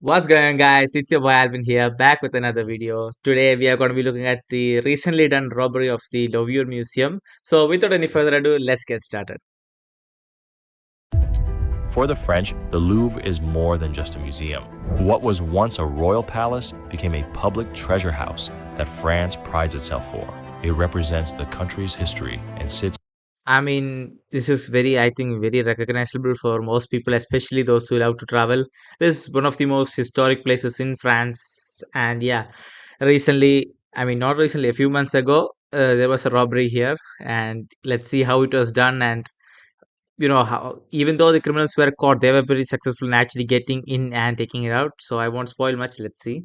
What's going on, guys? It's your boy Alvin here, back with another video. Today we are going to be looking at the recently done robbery of the Louvre Museum. So without any further ado, let's get started. For the French, the Louvre is more than just a museum. What was once a royal palace became a public treasure house that France prides itself for. It represents the country's history and sits. This is I think, very recognizable for most people, especially those who love to travel. This is one of the most historic places in France. And yeah, not recently, a few months ago, there was a robbery here. And let's see how it was done. And how, even though the criminals were caught, they were very successful in actually getting in and taking it out. So I won't spoil much. Let's see.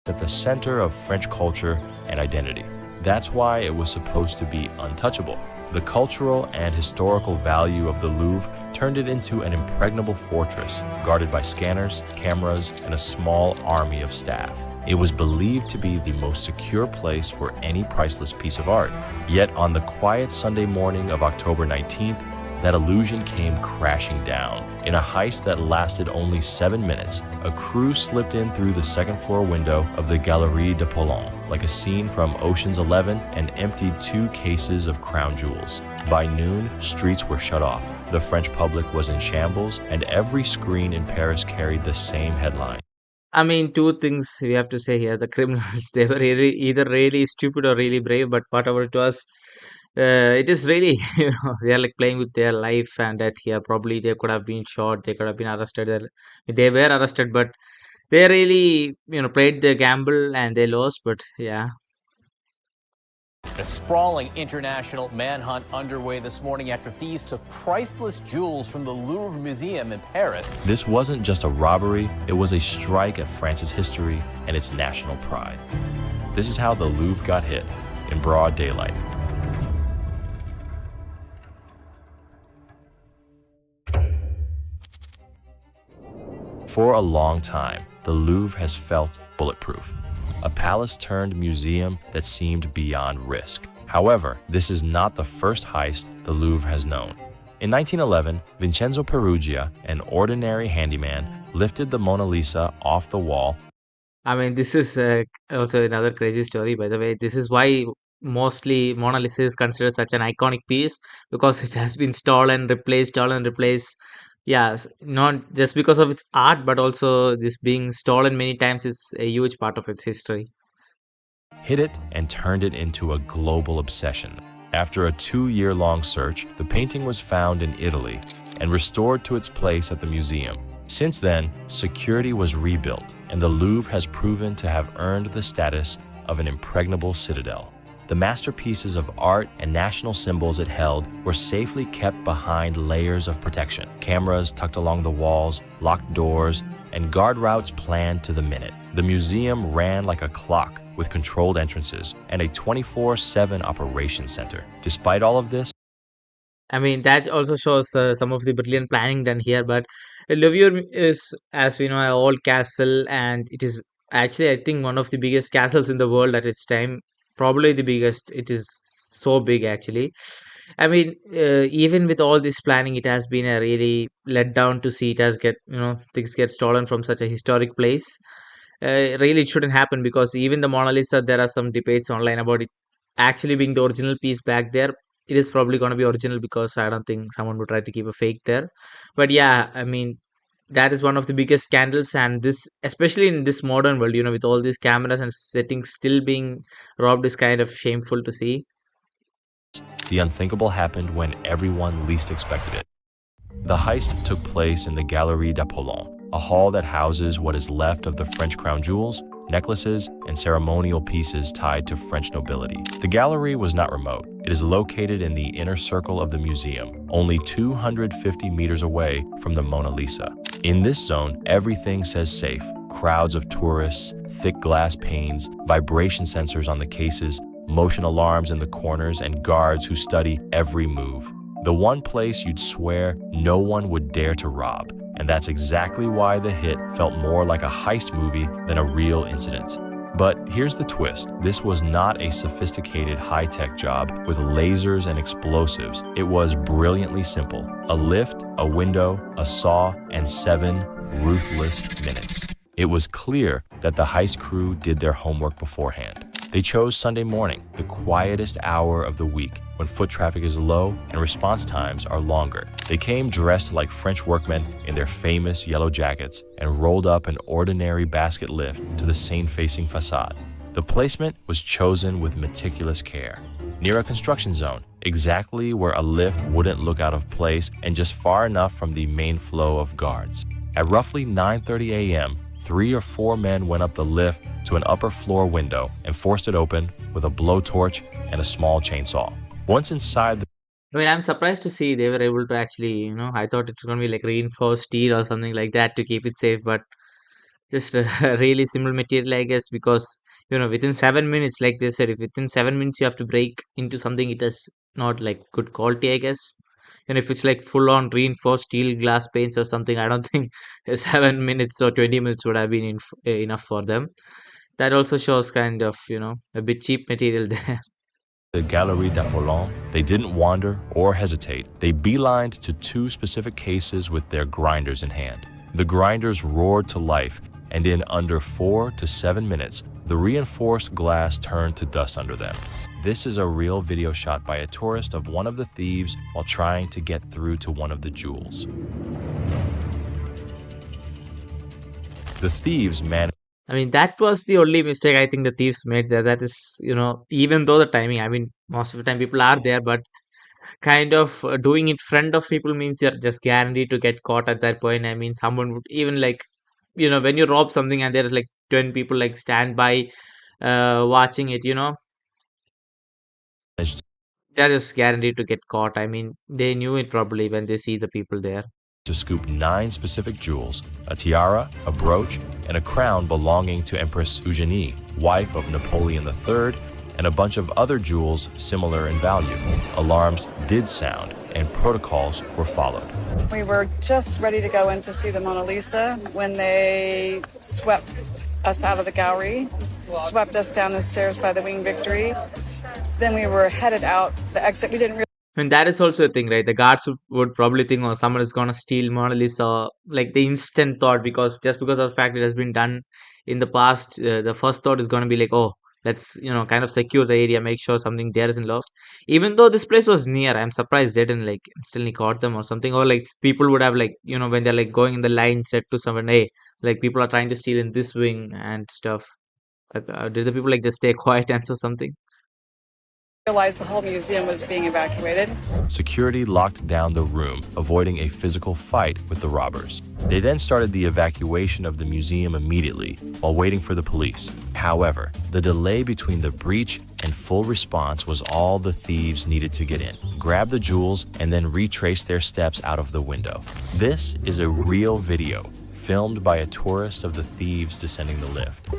At the center of French culture and identity. That's why it was supposed to be untouchable. The cultural and historical value of the Louvre turned it into an impregnable fortress, guarded by scanners, cameras, and a small army of staff. It was believed to be the most secure place for any priceless piece of art. Yet on the quiet Sunday morning of October 19th, that illusion came crashing down. In a heist that lasted only 7 minutes, a crew slipped in through the second-floor window of the Galerie de Poland, like a scene from Ocean's 11, and emptied 2 cases of crown jewels. By noon, streets were shut off. The French public was in shambles, and every screen in Paris carried the same headline. Two things we have to say here. The criminals, they were either really stupid or really brave, but whatever it was, it is really, they are like playing with their life and death here. Probably they could have been shot, they could have been arrested. They were arrested, but they really, played the gamble and they lost. But yeah. A sprawling international manhunt underway this morning after thieves took priceless jewels from the Louvre Museum in Paris. This wasn't just a robbery, it was a strike at France's history and its national pride. This is how the Louvre got hit, in broad daylight. For a long time, the Louvre has felt bulletproof. A palace turned museum that seemed beyond risk. However, this is not the first heist the Louvre has known. In 1911, Vincenzo Peruggia, an ordinary handyman, lifted the Mona Lisa off the wall. This is also another crazy story, by the way. This is why mostly Mona Lisa is considered such an iconic piece because it has been stolen, replaced. Yes, not just because of its art, but also this being stolen many times is a huge part of its history. Hid it and turned it into a global obsession. After a 2-year-long search, the painting was found in Italy and restored to its place at the museum. Since then, security was rebuilt, and the Louvre has proven to have earned the status of an impregnable citadel. The masterpieces of art and national symbols it held were safely kept behind layers of protection. Cameras tucked along the walls, locked doors, and guard routes planned to the minute. The museum ran like a clock with controlled entrances and a 24/7 operations center. Despite all of this, That also shows some of the brilliant planning done here. But Louvre is, as we know, an old castle, and it is actually, I think, one of the biggest castles in the world at its time. Probably the biggest. It is so big, actually. Even with all this planning, it has been a really let down to see it has get things get stolen from such a historic place. Really, it shouldn't happen because even the Mona Lisa, there are some debates online about it actually being the original piece back there. It is probably going to be original because I don't think someone would try to keep a fake there. But yeah, that is one of the biggest scandals, and this, especially in this modern world, with all these cameras and settings still being robbed, is kind of shameful to see. the unthinkable happened when everyone least expected it. The heist took place in the Galerie de Poland, a hall that houses what is left of the French crown jewels, necklaces, and ceremonial pieces tied to French nobility. The gallery was not remote. It is located in the inner circle of the museum, only 250 meters away from the Mona Lisa. In this zone, everything says safe. Crowds of tourists, thick glass panes, vibration sensors on the cases, motion alarms in the corners, and guards who study every move. The one place you'd swear no one would dare to rob. And that's exactly why the hit felt more like a heist movie than a real incident. But here's the twist. This was not a sophisticated high-tech job with lasers and explosives. It was brilliantly simple. A lift, a window, a saw, and 7 ruthless minutes. It was clear that the heist crew did their homework beforehand. They chose Sunday morning, the quietest hour of the week, when foot traffic is low and response times are longer. They came dressed like French workmen in their famous yellow jackets and rolled up an ordinary basket lift to the Seine-facing facade. The placement was chosen with meticulous care, near a construction zone, exactly where a lift wouldn't look out of place and just far enough from the main flow of guards. At roughly 9:30 a.m., 3 or 4 men went up the lift to an upper floor window and forced it open with a blowtorch and a small chainsaw. Once inside, I mean, I'm surprised to see they were able to actually, I thought it was going to be like reinforced steel or something like that to keep it safe, but just a really simple material, I guess, because, within 7 minutes, like they said, if within 7 minutes you have to break into something, it is not like good quality, I guess. And if it's like full on reinforced steel glass paints or something, I don't think 7 minutes or 20 minutes would have been enough for them. That also shows kind of, a bit cheap material there. the Galerie d'Apollon, they didn't wander or hesitate. They beelined to 2 specific cases with their grinders in hand. The grinders roared to life, and in under 4 to 7 minutes, the reinforced glass turned to dust under them. This is a real video shot by a tourist of one of the thieves while trying to get through to one of the jewels. The thieves managed. I mean, that was the only mistake I think the thieves made there. That is, even though the timing, I mean, most of the time people are there, but kind of doing it front of people means you're just guaranteed to get caught at that point. I mean, someone would even like, when you rob something and there's like 10 people like stand by watching it, they're just guaranteed to get caught. I mean, they knew it probably when they see the people there. To scoop 9 specific jewels, a tiara, a brooch, and a crown belonging to Empress Eugenie, wife of Napoleon III, and a bunch of other jewels similar in value. Alarms did sound, and protocols were followed. We were just ready to go in to see the Mona Lisa when they swept us out of the gallery, swept us down the stairs by the Wing Victory. Then we were headed out the exit. We didn't I mean, that is also a thing, right? The guards would probably think, oh, someone is gonna steal Mona Lisa. Like the instant thought, because just because of the fact it has been done in the past, the first thought is gonna be like, oh, let's kind of secure the area, make sure something there isn't lost. Even though this place was near, I'm surprised they didn't like instantly caught them or something. Or like people would have like when they're like going in the line, said to someone, hey, like people are trying to steal in this wing and stuff. Did the people like just stay quiet and so something? realize the whole museum was being evacuated. Security locked down the room, avoiding a physical fight with the robbers. They then started the evacuation of the museum immediately, while waiting for the police. However, the delay between the breach and full response was all the thieves needed to get in, grab the jewels, and then retrace their steps out of the window. This is a real video, filmed by a tourist of the thieves descending the lift.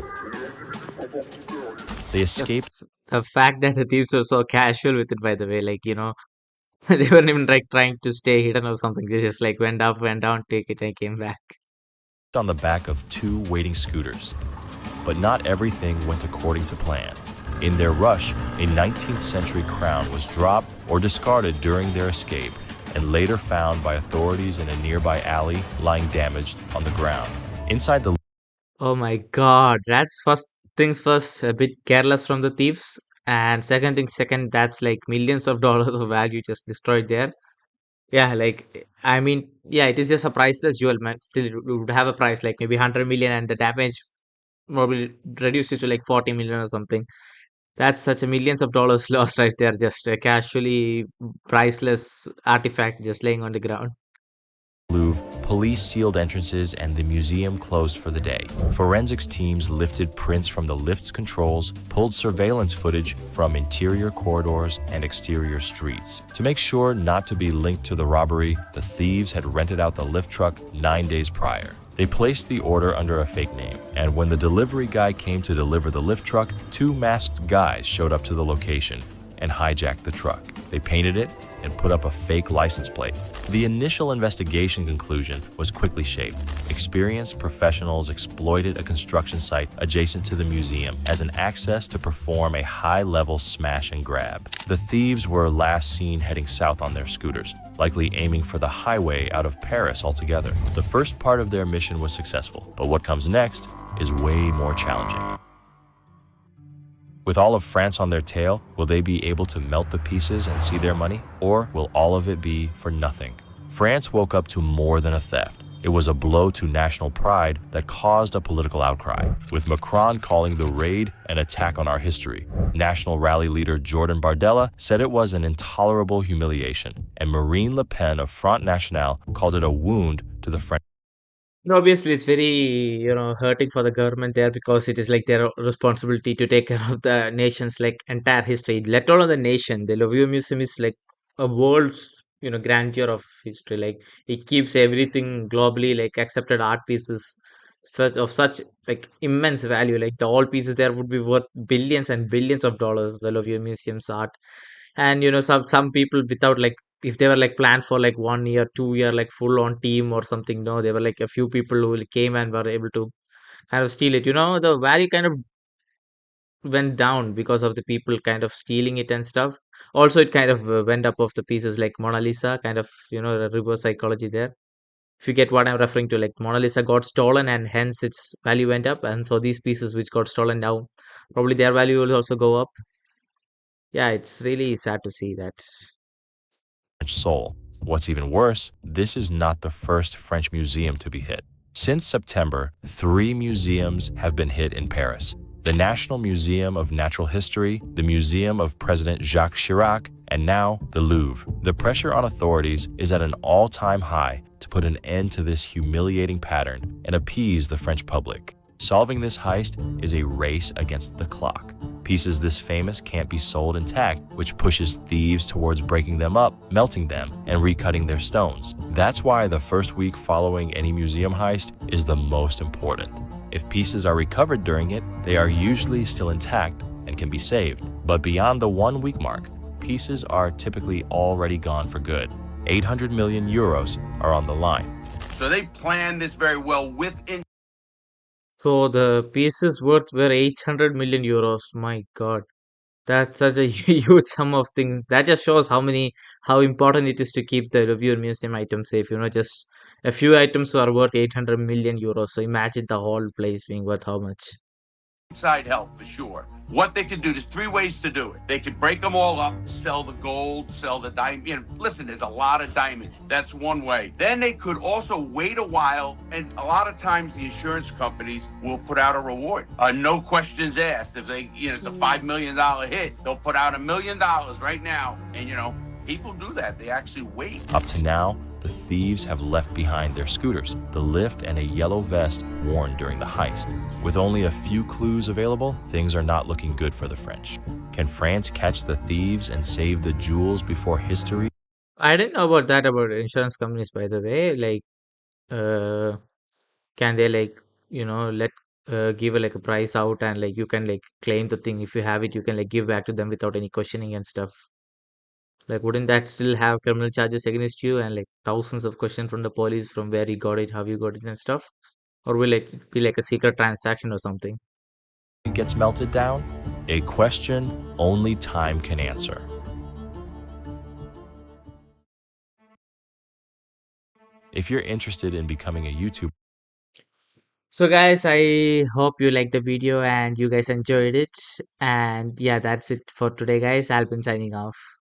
They escaped. The fact that the thieves were so casual with it, by the way, like, they weren't even like trying to stay hidden or something. They just like went up, went down, take it, and came back. On the back of 2 waiting scooters. But not everything went according to plan. In their rush, a 19th century crown was dropped or discarded during their escape and later found by authorities in a nearby alley lying damaged on the ground. Inside the Oh my god, that's first things first, a bit careless from the thieves. And second thing, second, that's like millions of dollars of value just destroyed there. Yeah, like, I mean, yeah, it is just a priceless jewel. Still, it would have a price like maybe 100 million, and the damage probably reduced it to like 40 million or something. That's such a millions of dollars lost right there. Just a casually priceless artifact just laying on the ground. Louvre, police sealed entrances and the museum closed for the day. Forensics teams lifted prints from the lift's controls, pulled surveillance footage from interior corridors and exterior streets. To make sure not to be linked to the robbery, the thieves had rented out the lift truck 9 days prior. They placed the order under a fake name, and when the delivery guy came to deliver the lift truck, 2 masked guys showed up to the location and hijacked the truck. They painted it, and put up a fake license plate. The initial investigation conclusion was quickly shaped. Experienced professionals exploited a construction site adjacent to the museum as an access to perform a high-level smash and grab. The thieves were last seen heading south on their scooters, likely aiming for the highway out of Paris altogether. The first part of their mission was successful, but what comes next is way more challenging. With all of France on their tail, will they be able to melt the pieces and see their money? Or will all of it be for nothing? France woke up to more than a theft. It was a blow to national pride that caused a political outcry, with Macron calling the raid an attack on our history. National Rally leader Jordan Bardella said it was an intolerable humiliation, and Marine Le Pen of Front National called it a wound to the French. No, obviously, it's very, hurting for the government there because it is like their responsibility to take care of the nation's like entire history, let alone the nation. The Louvre Museum is like a world's, grandeur of history. Like it keeps everything globally, like accepted art pieces such like immense value. Like the all pieces there would be worth billions and billions of dollars. The Louvre Museum's art, and some people without like if they were like planned for like 1 year 2 year like full on team or something, no, there were like a few people who came and were able to kind of steal it. The value kind of went down because of the people kind of stealing it and stuff. Also it kind of went up of the pieces like Mona Lisa, kind of, the reverse psychology there, if you get what I'm referring to. Like Mona Lisa got stolen and hence its value went up, and so these pieces which got stolen now, probably their value will also go up. Yeah, it's really sad to see that. Soul. What's even worse, this is not the first French museum to be hit. Since September, 3 museums have been hit in Paris: the National Museum of Natural History, the Museum of President Jacques Chirac, and now the Louvre. The pressure on authorities is at an all-time high to put an end to this humiliating pattern and appease the French public. Solving this heist is a race against the clock. Pieces this famous can't be sold intact, which pushes thieves towards breaking them up, melting them, and recutting their stones. That's why the first week following any museum heist is the most important. If pieces are recovered during it, they are usually still intact and can be saved. But beyond the 1 week mark, pieces are typically already gone for good. 800 million euros are on the line. So they planned this very well within. So the pieces worth were 800 million euros. My God, that's such a huge sum of things. That just shows how important it is to keep the reviewer museum items safe. Just a few items are worth 800 million euros. So imagine the whole place being worth how much? Inside help for sure. What they could do, there's 3 ways to do it. They could break them all up, sell the gold, sell the diamond. Listen, there's a lot of diamonds. That's one way. Then they could also wait a while, and a lot of times the insurance companies will put out a reward. No questions asked. If it's a $5 million hit, they'll put out $1 million right now. And people do that. They actually wait. Up to now, the thieves have left behind their scooters, the lift, and a yellow vest worn during the heist. With only a few clues available, things are not looking good for the French. Can France catch the thieves and save the jewels before history? I didn't know about that about insurance companies, by the way. Like, can they like, let give like a price out, and like you can like claim the thing if you have it, you can like give back to them without any questioning and stuff. Like, wouldn't that still have criminal charges against you and like thousands of questions from the police from where you got it, how you got it, and stuff? Or will it be like a secret transaction or something? Gets melted down? A question only time can answer. If you're interested in becoming a YouTuber, So, guys, I hope you liked the video and you guys enjoyed it. And yeah, that's it for today, guys. I'll be signing off.